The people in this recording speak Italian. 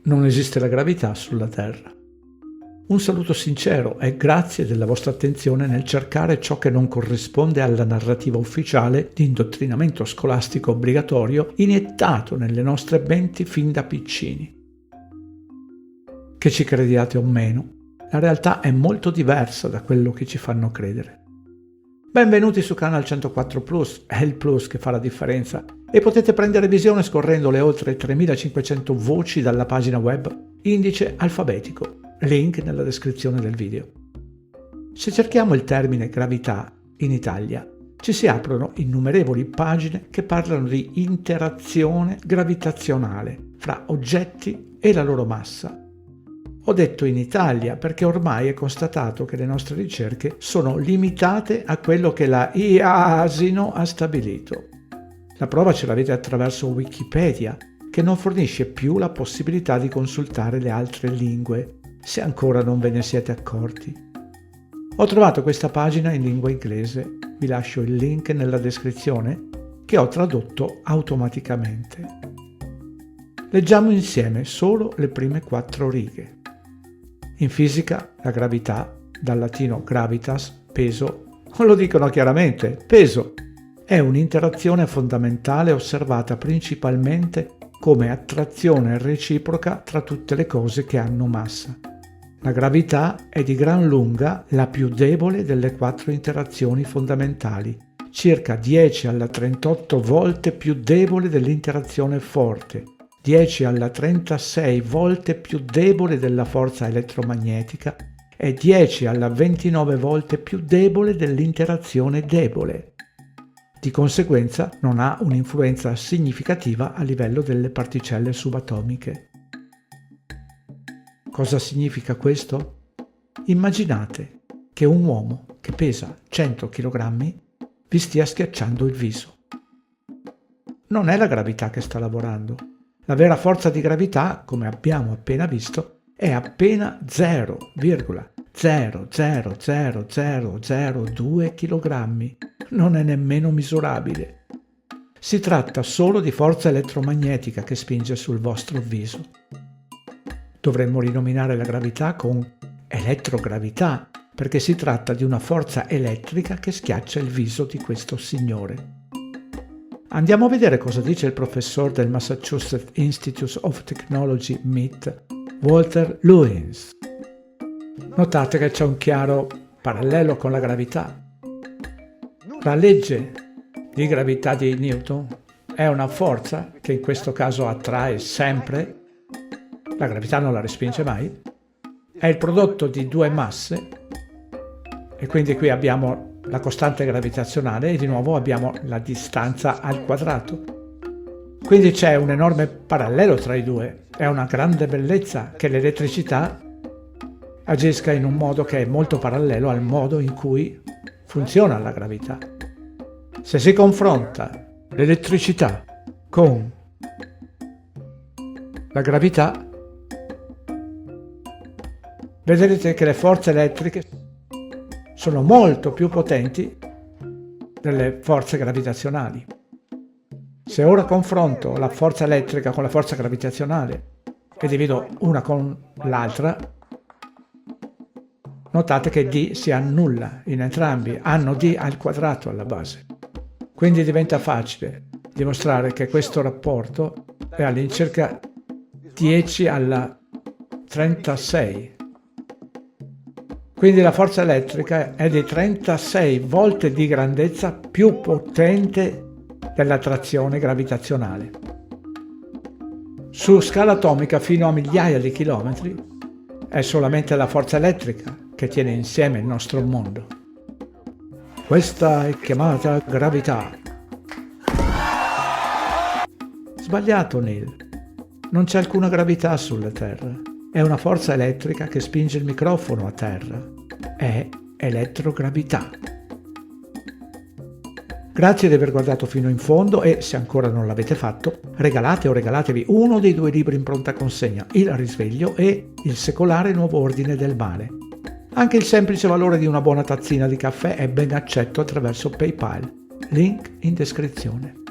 non esiste la gravità sulla Terra. Un saluto sincero e grazie della vostra attenzione nel cercare ciò che non corrisponde alla narrativa ufficiale di indottrinamento scolastico obbligatorio iniettato nelle nostre menti fin da piccini. Che ci crediate o meno, la realtà è molto diversa da quello che ci fanno credere. Benvenuti su Canal 104 Plus, è il plus che fa la differenza e potete prendere visione scorrendo le oltre 3500 voci dalla pagina web indice alfabetico, link nella descrizione del video. Se cerchiamo il termine gravità in Italia, ci si aprono innumerevoli pagine che parlano di interazione gravitazionale fra oggetti e la loro massa. Ho detto in Italia perché ormai è constatato che le nostre ricerche sono limitate a quello che la IASINO ha stabilito. La prova ce l'avete attraverso Wikipedia, che non fornisce più la possibilità di consultare le altre lingue, se ancora non ve ne siete accorti. Ho trovato questa pagina in lingua inglese, vi lascio il link nella descrizione, che ho tradotto automaticamente. Leggiamo insieme solo le prime 4 righe. In fisica, la gravità, dal latino gravitas, peso, lo dicono chiaramente, peso, è un'interazione fondamentale osservata principalmente come attrazione reciproca tra tutte le cose che hanno massa. La gravità è di gran lunga la più debole delle 4 interazioni fondamentali, circa 10 alla 38 volte più debole dell'interazione forte, 10 alla 36 volte più debole della forza elettromagnetica e 10 alla 29 volte più debole dell'interazione debole. Di conseguenza non ha un'influenza significativa a livello delle particelle subatomiche. Cosa significa questo? Immaginate che un uomo che pesa 100 kg vi stia schiacciando il viso. Non è la gravità che sta lavorando. La vera forza di gravità, come abbiamo appena visto, è appena 0,0000002 kg. Non è nemmeno misurabile. Si tratta solo di forza elettromagnetica che spinge sul vostro viso. Dovremmo rinominare la gravità con elettrogravità, perché si tratta di una forza elettrica che schiaccia il viso di questo signore. Andiamo a vedere cosa dice il professor del Massachusetts Institute of Technology MIT, Walter Lewis. Notate che c'è un chiaro parallelo con la gravità. La legge di gravità di Newton è una forza che in questo caso attrae sempre, la gravità non la respinge mai, è il prodotto di 2 masse e quindi qui abbiamo la costante gravitazionale e di nuovo abbiamo la distanza al quadrato. Quindi c'è un enorme parallelo tra i due. È una grande bellezza che l'elettricità agisca in un modo che è molto parallelo al modo in cui funziona la gravità. Se si confronta l'elettricità con la gravità, vedrete che le forze elettriche sono molto più potenti delle forze gravitazionali. Se ora confronto la forza elettrica con la forza gravitazionale e divido una con l'altra, notate che D si annulla in entrambi, hanno D al quadrato alla base. Quindi diventa facile dimostrare che questo rapporto è all'incirca 10 alla 36. Quindi la forza elettrica è di 36 volte di grandezza più potente dell'attrazione gravitazionale. Su scala atomica fino a migliaia di chilometri è solamente la forza elettrica che tiene insieme il nostro mondo. Questa è chiamata gravità. Sbagliato, Neil. Non c'è alcuna gravità sulla Terra. È una forza elettrica che spinge il microfono a terra. È elettrogravità. Grazie di aver guardato fino in fondo e, se ancora non l'avete fatto, regalate o regalatevi uno dei 2 libri in pronta consegna, Il risveglio e Il secolare nuovo ordine del male. Anche il semplice valore di una buona tazzina di caffè è ben accetto attraverso PayPal. Link in descrizione.